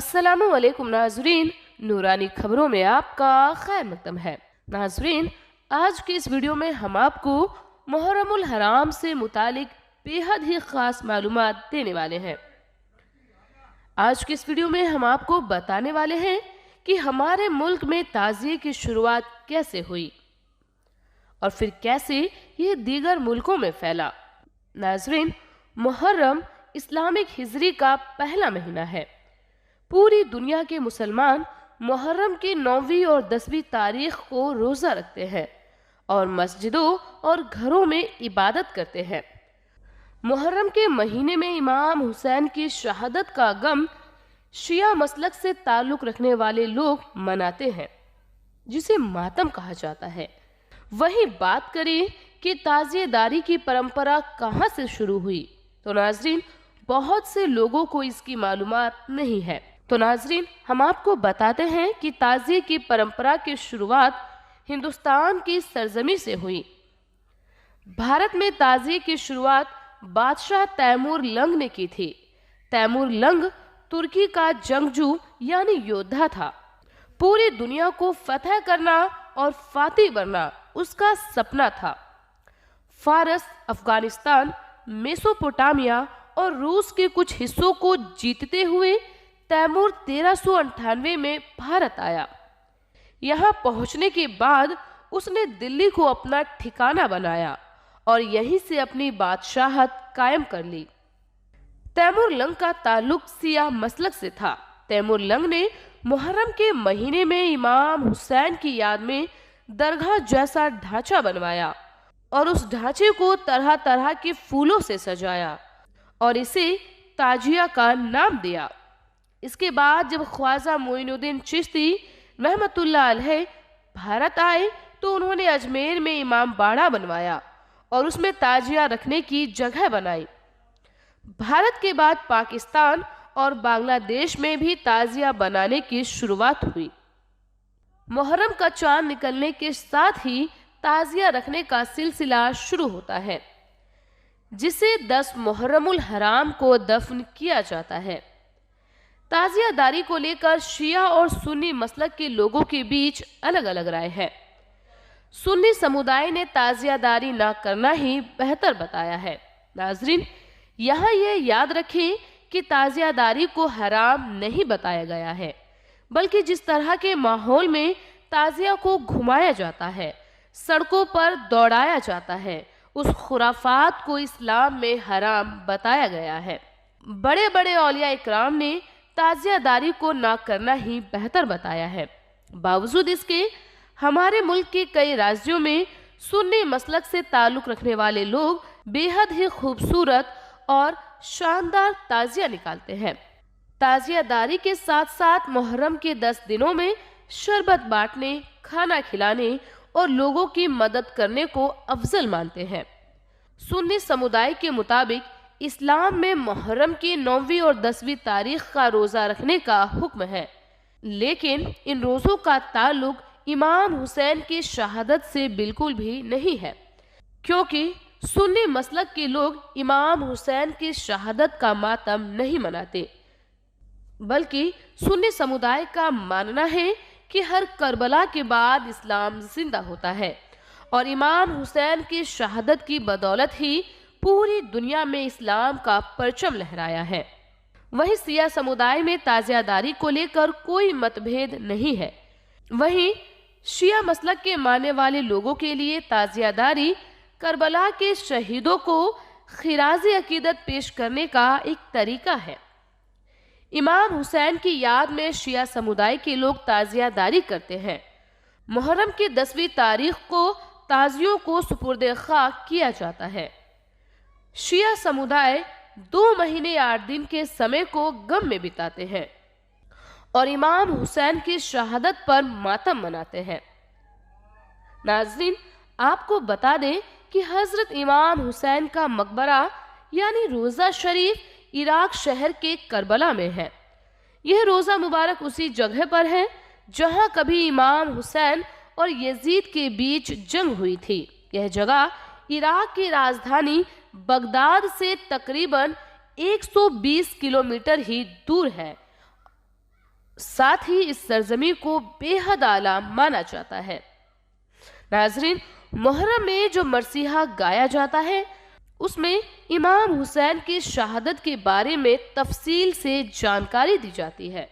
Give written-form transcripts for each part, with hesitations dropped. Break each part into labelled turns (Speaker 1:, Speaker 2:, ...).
Speaker 1: अस्सलामु अलैकुम नाजरीन, नूरानी खबरों में आपका खैर मकदम है। नाजरीन, आज की इस वीडियो में हम आपको मुहर्रमुल हराम से मुतालिक बेहद ही ख़ास मालूमात देने वाले हैं। आज की इस वीडियो में हम आपको बताने वाले हैं कि हमारे मुल्क में ताज़िये की शुरुआत कैसे हुई और फिर कैसे ये दीगर मुल्कों में फैला। नाजरीन, मुहर्रम इस्लामिक हिजरी का पहला महीना है। पूरी दुनिया के मुसलमान मुहर्रम की 9वीं और 10वीं तारीख को रोज़ा रखते हैं और मस्जिदों और घरों में इबादत करते हैं। मुहर्रम के महीने में इमाम हुसैन की शहादत का गम शिया मसलक से ताल्लुक़ रखने वाले लोग मनाते हैं, जिसे मातम कहा जाता है। वहीं बात करें कि ताज़ियेदारी की परंपरा कहाँ से शुरू हुई, तो नाजरीन, बहुत से लोगों को इसकी मालूमात नहीं है। तो नाजरीन, हम आपको बताते हैं कि ताज़िये की परंपरा की शुरुआत हिंदुस्तान की सरजमी से हुई। भारत में ताज़िये की शुरुआत बादशाह तैमूर लंग ने की थी। तैमूर लंग तुर्की का जंगजू यानी योद्धा था। पूरी दुनिया को फतह करना और फातिह बनना उसका सपना था। फारस, अफगानिस्तान, मेसोपोटामिया और रूस के कुछ हिस्सों को जीतते हुए तैमूर 1398 में भारत आया। यहाँ पहुँचने के बाद उसने दिल्ली को अपना ठिकाना बनाया और यहीं से अपनी बादशाहत कायम कर ली। तैमूर लंग का ताल्लुक सिया मसलक से था। तैमूर लंग ने मुहर्रम के महीने में इमाम हुसैन की याद में दरगाह जैसा ढांचा बनवाया और उस ढांचे को तरह तरह के फूलों से सजाया और इसे ताजिया का नाम दिया। इसके बाद जब ख्वाजा मोइनुद्दीन चिश्ती रहमतुल्लाह अलैह भारत आए तो उन्होंने अजमेर में इमाम बाड़ा बनवाया और उसमें ताजिया रखने की जगह बनाई। भारत के बाद पाकिस्तान और बांग्लादेश में भी ताजिया बनाने की शुरुआत हुई। मुहर्रम का चांद निकलने के साथ ही ताजिया रखने का सिलसिला शुरू होता है, जिसे 10 मुहर्रमुल हराम को दफन किया जाता है। ताजियादारी को लेकर शिया और सुन्नी मसलक के लोगों के बीच अलग अलग राय है। सुन्नी समुदाय ने ताजियादारी ना करना ही बेहतर बताया है। नाजरीन, यहाँ ये याद रखें कि ताजियादारी को हराम नहीं बताया गया है, बल्कि जिस तरह के माहौल में ताजिया को घुमाया जाता है, सड़कों पर दौड़ाया जाता है, उस खुराफात को इस्लाम में हराम बताया गया है। बड़े बड़े औलिया इकराम ने ताजियादारी को ना करना ही बेहतर बताया है। बावजूद इसके हमारे मुल्क के कई राज्यों में सुन्नी मसलक से ताल्लुक़ रखने वाले लोग बेहद ही खूबसूरत और शानदार ताजिया निकालते हैं। ताजियादारी के साथ साथ मुहर्रम के 10 दिनों में शरबत बांटने, खाना खिलाने और लोगों की मदद करने को अफजल मानते हैं। सुन्नी समुदाय के मुताबिक इस्लाम में मुहर्रम की 9वीं और 10वीं तारीख का रोज़ा रखने का हुक्म है, लेकिन इन रोज़ों का ताल्लुक इमाम हुसैन की शहादत से बिल्कुल भी नहीं है, क्योंकि सुन्नी मसलक के लोग इमाम हुसैन की शहादत का मातम नहीं मनाते, बल्कि सुन्नी समुदाय का मानना है कि हर करबला के बाद इस्लाम जिंदा होता है और इमाम हुसैन की शहादत की बदौलत ही पूरी दुनिया में इस्लाम का परचम लहराया है। वहीं सिया समुदाय में ताजियादारी को लेकर कोई मतभेद नहीं है। वहीं शिया मसलक के मानने वाले लोगों के लिए ताजियादारी करबला के शहीदों को खिराज़े अकीदत पेश करने का एक तरीका है। इमाम हुसैन की याद में शिया समुदाय के लोग ताजियादारी करते हैं। मुहर्रम की 10वीं तारीख को ताजियों को सुपुर्दे खाक किया जाता है। शिया समुदाय 2 महीने 8 दिन के समय को गम में बिताते हैं और इमाम हुसैन की शहादत पर मातम मनाते हैं। नाजरीन, आपको बता दें कि हजरत इमाम हुसैन का मकबरा यानी रोज़ा शरीफ इराक शहर के करबला में है। यह रोज़ा मुबारक उसी जगह पर है जहां कभी इमाम हुसैन और यजीद के बीच जंग हुई थी। यह जगह इराक की राजधानी बगदाद से तकरीबन 120 किलोमीटर ही दूर है साथ ही इस सरजमी को बेहद आला माना जाता है। नाजरीन, मुहर्रम में जो मरसीहा गाया जाता है उसमें इमाम हुसैन की शहादत के बारे में तफसील से जानकारी दी जाती है।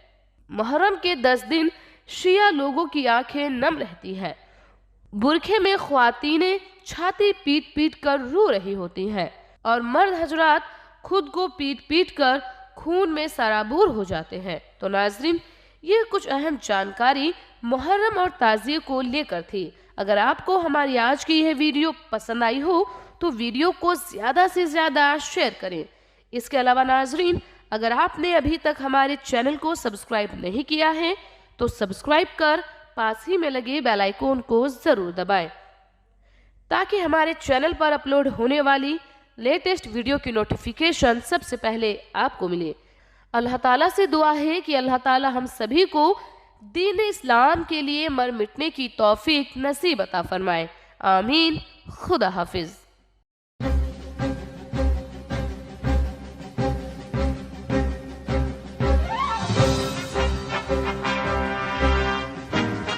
Speaker 1: मुहर्रम के 10 दिन शिया लोगों की आंखें नम रहती हैं। बुरखे में ख्वातीनें छाती पीट पीट कर रो रही होती हैं और मर्द हजरात खुद को पीट पीट कर खून में सराबूर हो जाते हैं। तो नाजरीन, ये कुछ अहम जानकारी मुहर्रम और ताज़िए को लेकर थी। अगर आपको हमारी आज की यह वीडियो पसंद आई हो तो वीडियो को ज़्यादा से ज़्यादा शेयर करें। इसके अलावा नाजरीन, अगर आपने अभी तक हमारे चैनल को सब्सक्राइब नहीं किया है तो सब्सक्राइब कर पास ही में लगे बेल आइकन को ज़रूर दबाएं ताकि हमारे चैनल पर अपलोड होने वाली लेटेस्ट वीडियो की नोटिफिकेशन सबसे पहले आपको मिले। अल्लाह ताला से दुआ है कि अल्लाह ताला हम सभी को दीन इस्लाम के लिए मर मिटने की तौफीक नसीब अता फरमाए। आमीन। खुदा हाफिज।